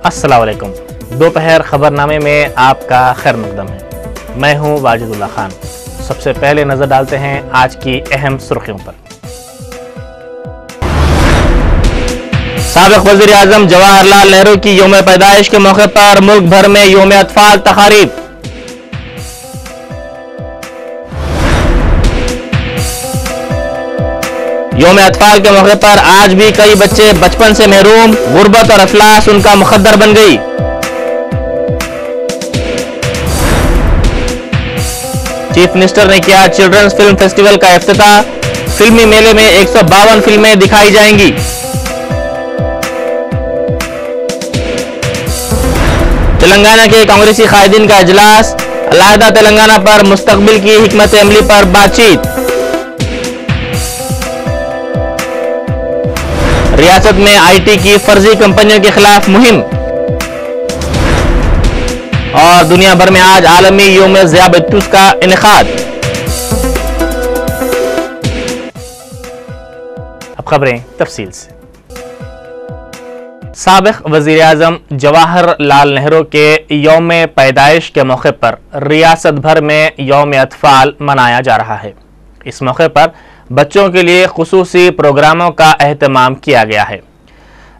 अस्सलाम वालेकुम। दोपहर खबरनामे में आपका खैर मकदम है। मैं हूं वाजिदुल्लाह खान। सबसे पहले नजर डालते हैं आज की अहम सुर्खियों पर। साबिक वज़ीर आज़म जवाहरलाल नेहरू की यौम पैदाइश के मौके पर मुल्क भर में यौम अतफाल तकारीब। यौम अतफाल के मौके पर आज भी कई बच्चे बचपन से महरूम, गुर्बत और अफलास उनका मुखद्दर बन गई। चीफ मिनिस्टर ने किया चिल्ड्रंस फिल्म फेस्टिवल का इफ्तिताह। फिल्मी मेले में 152 फिल्में दिखाई जाएंगी। तेलंगाना के कांग्रेसी कायदीन का इजलास, अलहदा तेलंगाना पर मुस्तकबिल की हिकमत अमली पर बातचीत। रियासत में आईटी की फर्जी कंपनियों के खिलाफ मुहिम। और दुनिया भर में आज आलमी यौम ज़ियाबतुस का इनेकाद। अब खबरें तफसील से। साबिक वज़ीर आज़म जवाहरलाल नेहरू के यौम पैदाइश के मौके पर रियासत भर में यौम अतफाल मनाया जा रहा है। इस मौके पर बच्चों के लिए खुसूसी प्रोग्रामों का एहतमाम किया गया है।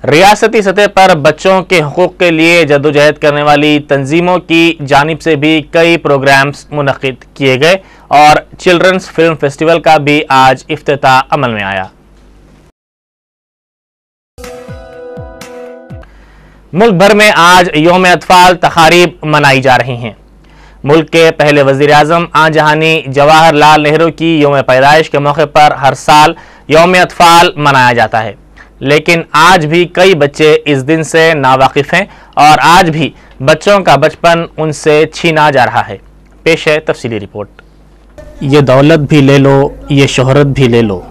रियासती सतह पर बच्चों के हुकूक के लिए जद्दोजहद करने वाली तंजीमों की जानिब से भी कई प्रोग्राम्स मुनक्किद किए गए और चिल्ड्रंस फिल्म फेस्टिवल का भी आज इफ्तिताह अमल में आया। मुल्क भर में आज यौम अतफाल तकारीब मनाई जा रही हैं। मुल्क के पहले वज़ीर आज़म आजहानी जवाहरलाल नेहरू की यौम पैदाइश के मौके पर हर साल यौम अतफाल मनाया जाता है, लेकिन आज भी कई बच्चे इस दिन से नावाकिफ़ हैं और आज भी बच्चों का बचपन उनसे छीना जा रहा है। पेश है तफसीली रिपोर्ट। ये दौलत भी ले लो, ये शोहरत भी ले लो,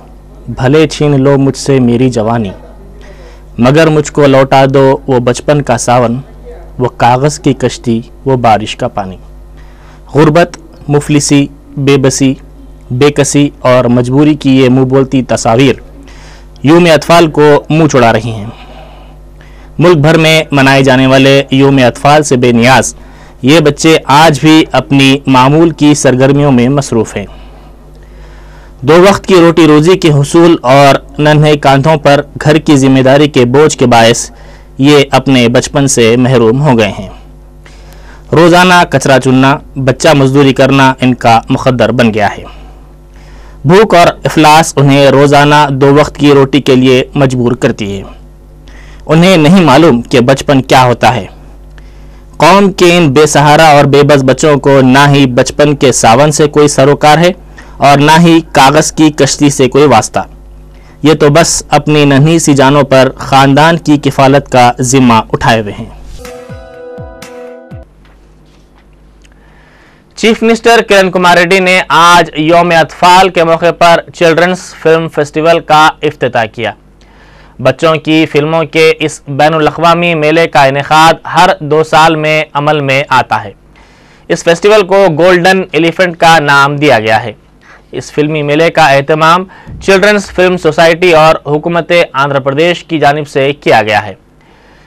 भले छीन लो मुझसे मेरी जवानी, मगर मुझको लौटा दो वो बचपन का सावन, वो कागज़ की कश्ती, वो बारिश का पानी। गुर्बत, मुफलिसी, बेबसी, बेकसी और मजबूरी की ये मुँह बोलती तस्वीर यौम अतफाल को मुँह चुड़ा रही हैं। मुल्क भर में मनाए जाने वाले यौम अतफाल से बेनियाज ये बच्चे आज भी अपनी मामूल की सरगर्मियों में मसरूफ़ हैं। दो वक्त की रोटी रोज़ी के हुसूल और नन्हे कांधों पर घर की जिम्मेदारी के बोझ के बायस ये अपने बचपन से महरूम हो गए हैं। रोज़ाना कचरा चुनना, बच्चा मजदूरी करना इनका मुखद्दर बन गया है। भूख और इफलास उन्हें रोज़ाना दो वक्त की रोटी के लिए मजबूर करती है। उन्हें नहीं मालूम कि बचपन क्या होता है। कौम के इन बेसहारा और बेबस बच्चों को ना ही बचपन के सावन से कोई सरोकार है और ना ही कागज़ की कश्ती से कोई वास्ता। ये तो बस अपनी नन्ही सी जानों पर ख़ानदान की किफ़ालत का ज़िम्मा उठाए हुए हैं। चीफ मिनिस्टर किरण कुमार रेड्डी ने आज यौम अतफाल के मौके पर चिल्ड्रंस फिल्म फेस्टिवल का इफ्तिताह किया। बच्चों की फिल्मों के इस बैनुल-अक़वामी मेले का इनेकाद हर 2 साल में अमल में आता है। इस फेस्टिवल को गोल्डन एलिफेंट का नाम दिया गया है। इस फिल्मी मेले का एहतमाम चिल्ड्रंस फिल्म सोसाइटी और हुकूमत आंध्र प्रदेश की जानिब से किया गया है।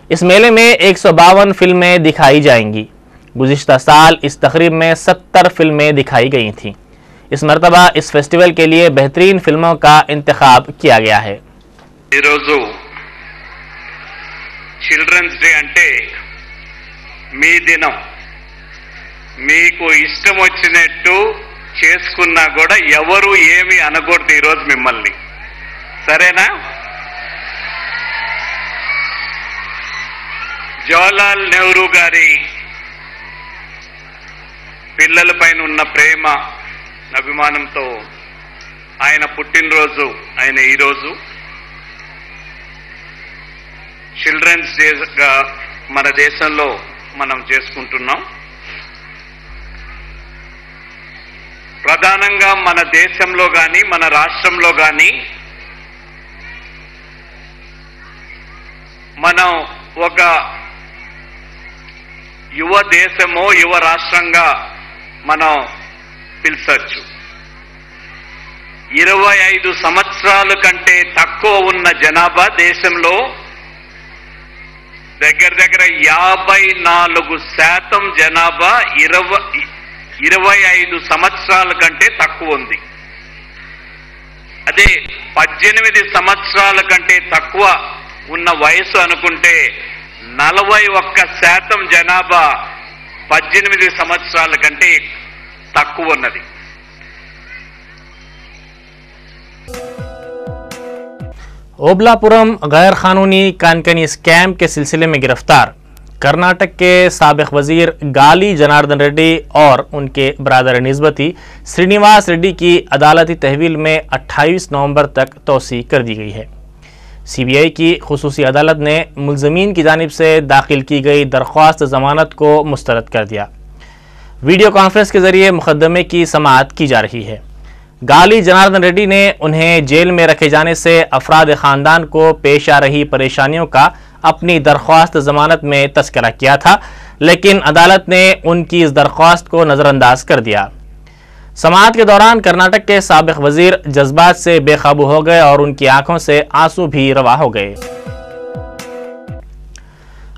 इस मेले में 152 फिल्में दिखाई जाएंगी। गुज़िश्ता साल इस तक़रीब में 70 फिल्में दिखाई गई थीं। इस मरतबा इस फेस्टिवल के लिए बेहतरीन फिल्मों का इंतखाब किया गया है। चिल्ड्रंस डे అంటే మీ దినం, మీకు ఇష్టం వచ్చినట్టు చేసుకున్నా కూడా ఎవరు ఏమీ అనకూడదు ఈరోజు మిమ్మల్ని, సరేనా? జవహర్లాల్ నెహ్రూ గారి పిల్లలపైన ఉన్న ప్రేమ అభిమానంతో ఆయన పుట్టినరోజు ఆయన ఈరోజు చిల్డ్రన్స్ డేగా మన దేశంలో మనం చేసుకుంటున్నాం. ప్రధానంగా మన దేశంలో కానీ మన రాష్ట్రంలో కానీ మనం ఒక యువ దేశమో యువ రాష్ట్రంగా మనం పిలిచొచ్చు. 25 సంవత్సరాల కంటే తక్కువ ఉన్న జనాభా దేశంలో దగ్గర దగ్గర 54% జనాభా 25 సంవత్సరాల కంటే తక్కువ ఉంది. అదే 18 సంవత్సరాల కంటే తక్కువ ఉన్న వయసు అనుకుంటే 41% జనాభా 18 సంవత్సరాల కంటే తక్కువ ఉన్నది. ओबलापुरम गैर कानूनी कानकनी स्कैम के सिलसिले में गिरफ्तार कर्नाटक के साबिक वजीर गाली जनार्दन रेड्डी और उनके बरादर निस्बती श्रीनिवास रेड्डी की अदालती तहवील में 28 नवंबर तक तोसी कर दी गई है। सीबीआई की खुसूसी अदालत ने मुलजमीन की जानिब से दाखिल की गई दरख्वास्त जमानत को मुस्तरद कर दिया। वीडियो कॉन्फ्रेंस के जरिए मुकदमे की समाअत की जा रही है। गाली जनार्दन रेड्डी ने उन्हें जेल में रखे जाने से अफराद ख़ानदान को पेश आ रही परेशानियों का अपनी दरख्वास्त जमानत में तस्करा किया था, लेकिन अदालत ने उनकी इस दरख्वास्त को नज़रअंदाज कर दिया। समाअत के दौरान कर्नाटक के साबिक वजीर जज्बात से बेकाबू हो गए और उनकी आंखों से आंसू भी रवा हो गए।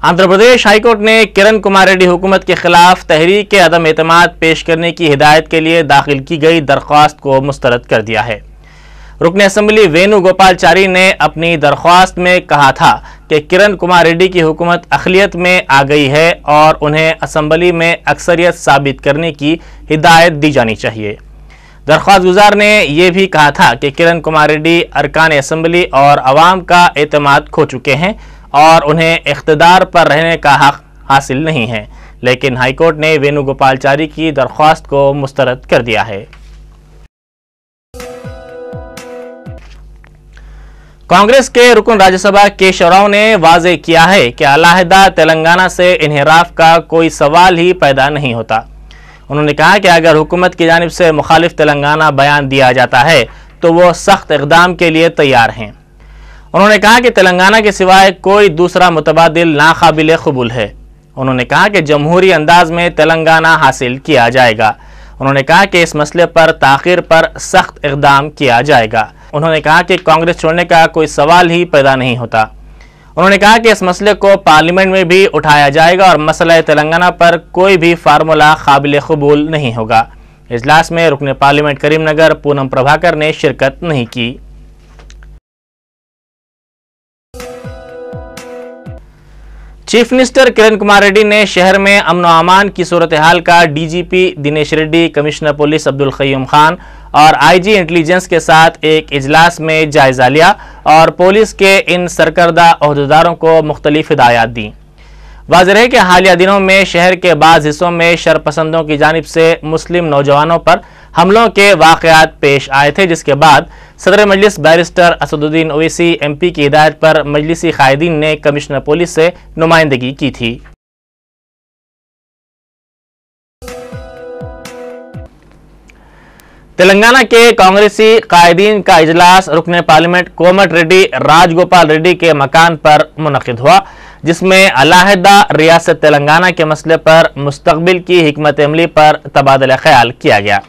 आंध्र प्रदेश हाईकोर्ट ने किरण कुमार रेड्डी हुकूमत के खिलाफ तहरीक के अदम एतमाद पेश करने की हिदायत के लिए दाखिल की गई दरख्वास्त को मुस्तरद कर दिया है। रुकन असम्बली वेणुगोपालचारी ने अपनी दरख्वास्त में कहा था कि किरण कुमार रेड्डी की हुकूमत अक़लियत में आ गई है और उन्हें असम्बली में अक्सरियत साबित करने की हिदायत दी जानी चाहिए। दरख्वास्त गुजार ने यह भी कहा था कि किरण कुमार रेड्डी अरकान असम्बली और अवाम का एतमाद खो चुके हैं और उन्हें इख्तिदार पर रहने का हक हासिल नहीं है, लेकिन हाईकोर्ट ने वेणुगोपालचारी की दरख्वास्त को मुस्तरद कर दिया है। कांग्रेस के रुकन राज्यसभा केशव राव ने वाज़ेह किया है कि अलहदा तेलंगाना से इन्हिराफ का कोई सवाल ही पैदा नहीं होता। उन्होंने कहा कि अगर हुकूमत की जानिब से मुखालिफ तेलंगाना बयान दिया जाता है तो वो सख्त इक़दाम के लिए तैयार हैं। उन्होंने कहा कि तेलंगाना के सिवाय कोई दूसरा मुतबादिल नाकाबिल कबूल है। उन्होंने कहा कि जमहूरी अंदाज में तेलंगाना हासिल किया जाएगा। उन्होंने कहा कि इस मसले पर ताख़ीर पर सख्त इक़दाम किया जाएगा। उन्होंने कहा कि कांग्रेस छोड़ने का कोई सवाल ही पैदा नहीं होता। उन्होंने कहा कि इस मसले को पार्लियामेंट में भी उठाया जाएगा और मसला तेलंगाना पर कोई भी फार्मूला काबिल कबूल नहीं होगा। इजलास में रुकन पार्लियामेंट करीमनगर पूनम प्रभाकर ने शिरकत नहीं की। चीफ मिनिस्टर किरण कुमार रेड्डी ने शहर में अमन व अमान की सूरत हाल का DGP Dinesh Reddy, commissioner police Abdul Qayyum Khan और आईजी इंटेलिजेंस के साथ एक इजलास में जायजा लिया और पुलिस के इन सरकर्दा ओहदेदारों को मुख्तलिफ हिदायत दी। वाज़ेह है कि हालिया दिनों में शहर के बाज़ हिस्सों में शरपसंदों की जानिब से मुस्लिम नौजवानों पर हमलों के वाक़यात पेश आए थे, जिसके बाद सदर मजलिस बैरिस्टर असदुद्दीन ओवैसी एमपी की हिदायत पर मजलिसी कायदीन ने कमिश्नर पुलिस से नुमाइंदगी की थी। तेलंगाना के कांग्रेसी कायदीन का इजलास रुकन पार्लियामेंट कोमट रेड्डी राजगोपाल रेड्डी के मकान पर मुनक़िद हुआ, जिसमें अलहदा रियासत तेलंगाना के मसले पर मुस्तक़बिल की हिकमत अमली पर तबादला ख्याल किया गया।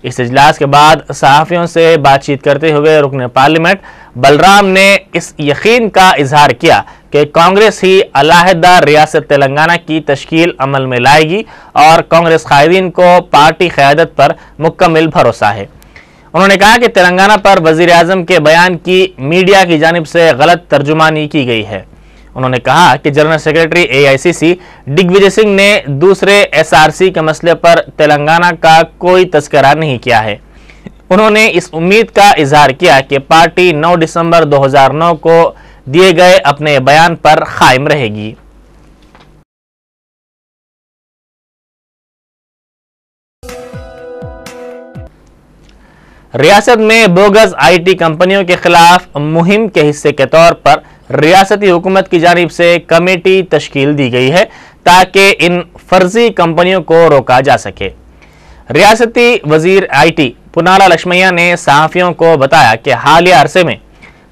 इस इजलास के बाद सहाफ़ियों से बातचीत करते हुए रुकन पार्लियामेंट बलराम ने इस यकीन का इजहार किया कि कांग्रेस ही अलहदा रियासत तेलंगाना की तश्कील अमल में लाएगी और कांग्रेस कायदीन को पार्टी क़यादत पर मुकम्मल भरोसा है। उन्होंने कहा कि तेलंगाना पर वज़ीर आज़म के बयान की मीडिया की जानिब से गलत तर्जुमानी की गई है। उन्होंने कहा कि general secretary AICC Digvijay Singh ने दूसरे एसआरसी के मसले पर तेलंगाना का कोई तस्करा नहीं किया है। उन्होंने इस उम्मीद का इजहार किया कि पार्टी 9 दिसंबर 2009 को दिए गए अपने बयान पर कायम रहेगी। रियासत में बोगस आईटी कंपनियों के खिलाफ मुहिम के हिस्से के तौर पर रियासती हुकूमत की जानिब से कमेटी तश्कील दी गई है ताकि इन फर्जी कंपनियों को रोका जा सके। रियासती वजीर आईटी पुनाला लक्ष्मैया ने सहाफ़ियों को बताया कि हालिया अरसे में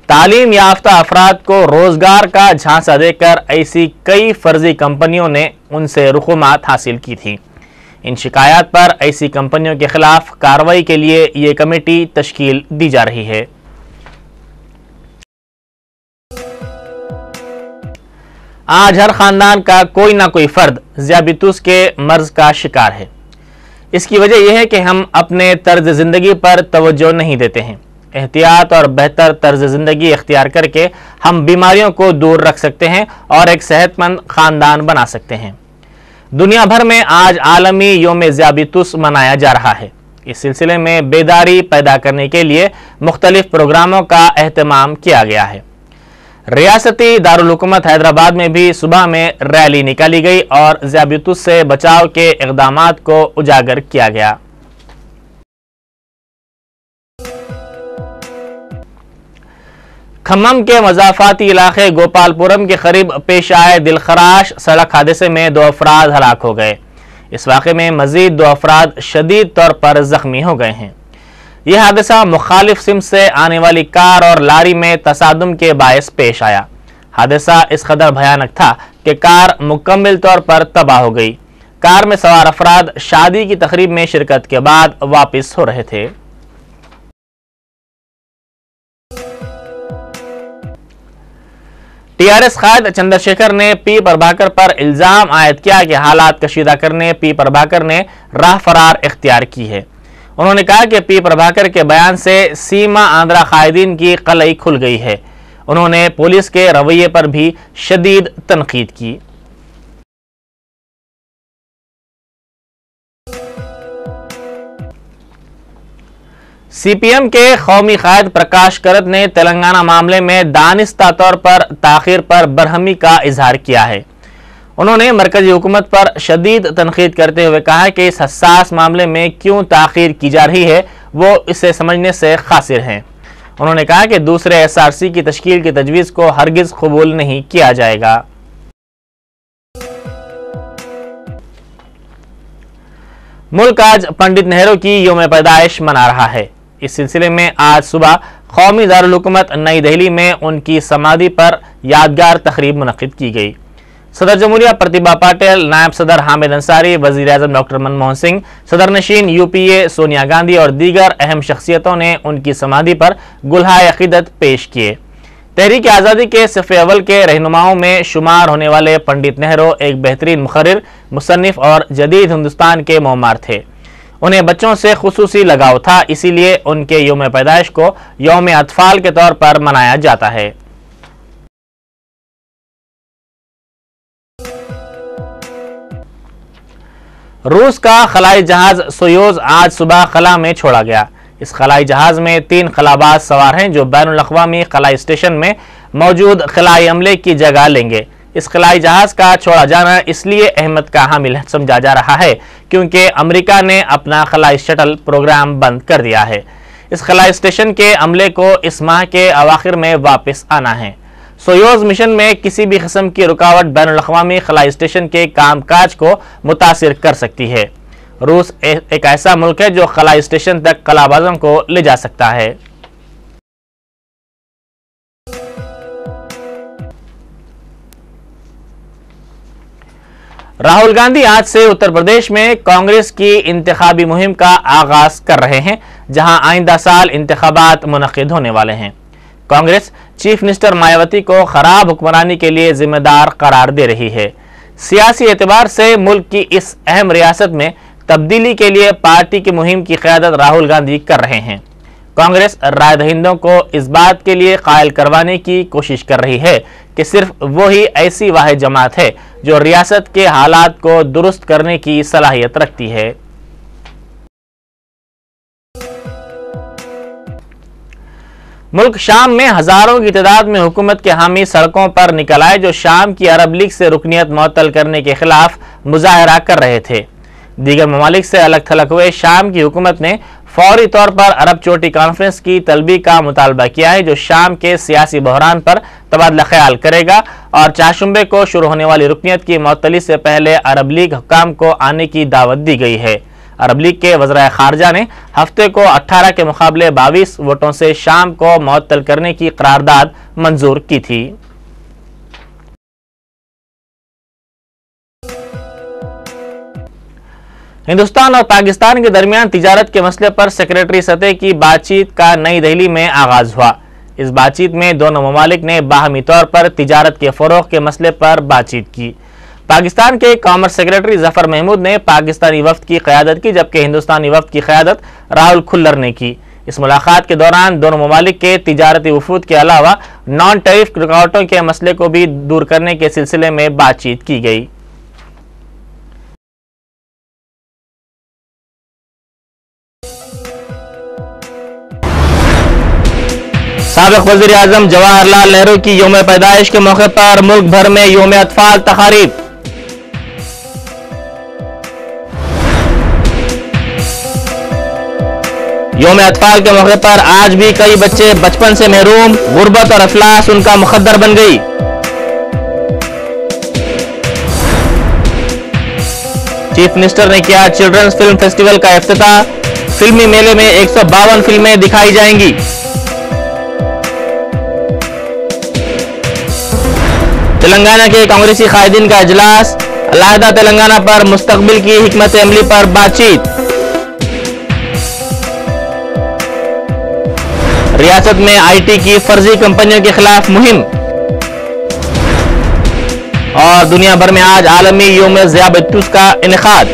तालीम याफ्ता अफराद को रोजगार का झांसा देकर ऐसी कई फर्जी कंपनियों ने उनसे रुक़ूमात हासिल की थी। इन शिकायत पर ऐसी कंपनियों के खिलाफ कार्रवाई के लिए ये कमेटी तश्कील दी जा रही है। آج ہر خاندان کا کوئی نہ کوئی فرد ذیابیطس کے مرض کا شکار ہے۔ اس کی وجہ یہ ہے کہ ہم اپنے طرز زندگی پر توجہ نہیں دیتے ہیں۔ احتیاط اور بہتر طرز زندگی اختیار کر کے ہم بیماریوں کو دور رکھ سکتے ہیں اور ایک صحت مند خاندان بنا سکتے ہیں۔ دنیا بھر میں آج عالمی یوم ذیابیطس منایا جا رہا ہے۔ اس سلسلے میں بیداری پیدا کرنے کے لیے مختلف پروگراموں کا اہتمام کیا گیا ہے۔ ریاستی دارالحکومت حیدرآباد میں بھی صبح میں ریلی نکالی گئی اور ذیابیطس سے بچاؤ کے اقدامات کو اجاگر کیا گیا۔ کھمم کے مضافاتی علاقے گوپال پورم کے قریب پیش آئے دلخراش سڑک حادثے میں 2 افراد ہلاک ہو گئے۔ اس واقعے میں مزید 2 افراد شدید طور پر زخمی ہو گئے ہیں۔ یہ حادثہ مخالف سمت سے آنے والی کار اور لاری میں تصادم کے باعث پیش آیا۔ حادثہ اس قدر بھیانک تھا کہ کار مکمل طور پر تباہ ہو گئی۔ کار میں سوار افراد شادی کی تقریب میں شرکت کے بعد واپس ہو رہے تھے۔ ٹی آر ایس قائد چندر شیکھر نے پی پربھاکر پر الزام عائد کیا کہ حالات کشیدہ کرنے پی پربھاکر نے راہ فرار اختیار کی ہے۔ انہوں نے کہا کہ پی پربھاکر کے بیان سے سیما آندھرا قائدین کی قلعی کھل گئی ہے۔ انہوں نے پولیس کے رویے پر بھی شدید تنقید کی۔ سی پی ایم کے قومی قائد پرکاش کرت نے تلنگانہ معاملے میں دانستہ طور پر تاخیر پر برہمی کا اظہار کیا ہے۔ انہوں نے مرکزی حکومت پر شدید تنقید کرتے ہوئے کہا کہ اس حساس معاملے میں کیوں تاخیر کی جا رہی ہے وہ اسے سمجھنے سے قاصر ہیں۔ انہوں نے کہا کہ دوسرے ایس آر سی کی تشکیل کی تجویز کو ہرگز قبول نہیں کیا جائے گا۔ ملک آج پنڈت نہرو کی یوم پیدائش منا رہا ہے۔ اس سلسلے میں آج صبح قومی دارالحکومت نئی دہلی میں ان کی سمادھی پر یادگار تقریب منعقد کی گئی۔ صدر جمہوریہ پرتیبھا پاٹل، نائب صدر حامد انصاری، وزیر اعظم ڈاکٹر منموہن سنگھ، صدر نشین یو پی اے سونیا گاندھی اور دیگر اہم شخصیتوں نے ان کی سمادھی پر گلہائے عقیدت پیش کیے۔ تحریک آزادی کے صف اول کے رہنماؤں میں شمار ہونے والے پنڈت نہرو ایک بہترین مقرر، مصنف اور جدید ہندوستان کے معمار تھے۔ انہیں بچوں سے خصوصی لگاؤ تھا، اسی لیے ان کے یوم پیدائش کو یوم اطفال کے طور پر منایا جاتا ہے۔ روس کا خلائی جہاز سویوز آج صبح خلا میں چھوڑا گیا۔ اس خلائی جہاز میں 3 خلاباز سوار ہیں جو بین الاقوامی خلائی اسٹیشن میں موجود خلائی عملے کی جگہ لیں گے۔ اس خلائی جہاز کا چھوڑا جانا اس لیے اہمیت کا حامل سمجھا جا رہا ہے کیونکہ امریکہ نے اپنا خلائی شٹل پروگرام بند کر دیا ہے۔ اس خلائی اسٹیشن کے عملے کو اس ماہ کے اواخر میں واپس آنا ہے۔ سویوز مشن میں کسی بھی قسم کی رکاوٹ بین الاقوامی خلائی اسٹیشن کے کام کاج کو متاثر کر سکتی ہے۔ روس ایک ایسا ملک ہے جو خلائی اسٹیشن تک خلابازوں کو لے جا سکتا ہے۔ راہل گاندھی آج سے اتر پردیش میں کانگریس کی انتخابی مہم کا آغاز کر رہے ہیں، جہاں آئندہ سال انتخابات منعقد ہونے والے ہیں۔ کانگریس چیف منسٹر مایاوتی کو خراب حکمرانی کے لیے ذمہ دار قرار دے رہی ہے۔ سیاسی اعتبار سے ملک کی اس اہم ریاست میں تبدیلی کے لیے پارٹی کی مہم کی قیادت راہل گاندھی کر رہے ہیں۔ کانگریس رائے دہندوں کو اس بات کے لیے قائل کروانے کی کوشش کر رہی ہے کہ صرف وہی ایسی واحد جماعت ہے جو ریاست کے حالات کو درست کرنے کی صلاحیت رکھتی ہے۔ ملک شام میں ہزاروں کی تعداد میں حکومت کے حامی سڑکوں پر نکل آئے جو شام کی عرب لیگ سے رکنیت معطل کرنے کے خلاف مظاہرہ کر رہے تھے۔ دیگر ممالک سے الگ تھلگ ہوئے شام کی حکومت نے فوری طور پر عرب چوٹی کانفرنس کی طلبی کا مطالبہ کیا ہے جو شام کے سیاسی بحران پر تبادلہ خیال کرے گا اور چہارشنبے کو شروع ہونے والی رکنیت کی معطلی سے پہلے عرب لیگ حکام کو آنے کی دعوت دی گئی ہے۔ عرب لیگ کے وزراء خارجہ نے ہفتے کو 18 کے مقابلے 22 ووٹوں سے شام کو معطل کرنے کی قرارداد منظور کی تھی۔ ہندوستان اور پاکستان کے درمیان تجارت کے مسئلے پر سیکریٹری سطح کی بات چیت کا نئی دہلی میں آغاز ہوا۔ اس بات چیت میں دونوں ممالک نے باہمی طور پر تجارت کے فروغ کے مسئلے پر بات چیت کی۔ پاکستان کے کامرس سیکرٹری ظفر محمود نے پاکستانی وفد کی قیادت کی، جبکہ ہندوستانی وفد کی قیادت راہل کھلر نے کی۔ اس ملاقات کے دوران دونوں ممالک کے تجارتی وفود کے علاوہ نان ٹیرف رکاوٹوں کے مسئلے کو بھی دور کرنے کے سلسلے میں بات چیت کی گئی۔ سابق وزیر اعظم جواہر لال نہرو کی یوم پیدائش کے موقع پر ملک بھر میں یوم اطفال تقاریب۔ یوم اطفال کے موقع پر آج بھی کئی بچے بچپن سے محروم، غربت اور افلاس ان کا مخدر بن گئی۔ چیف منسٹر نے کیا چلڈرنز فلم فیسٹیول کا افتتاح، فلمی میلے میں 152 فلمیں دکھائی جائیں گی۔ تلنگانہ کے کانگریسی قائدین کا اجلاس، علیحدہ تلنگانہ پر مستقبل کی حکمت عملی پر بات چیت۔ ریاست میں آئی ٹی کی فرضی کمپنیوں کے خلاف مہم، اور دنیا بھر میں آج عالمی یوم ذیابیطس کا انعقاد۔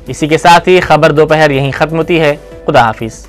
اسی کے ساتھ ہی خبر دوپہر یہیں ختم ہوتی ہے۔ خدا حافظ۔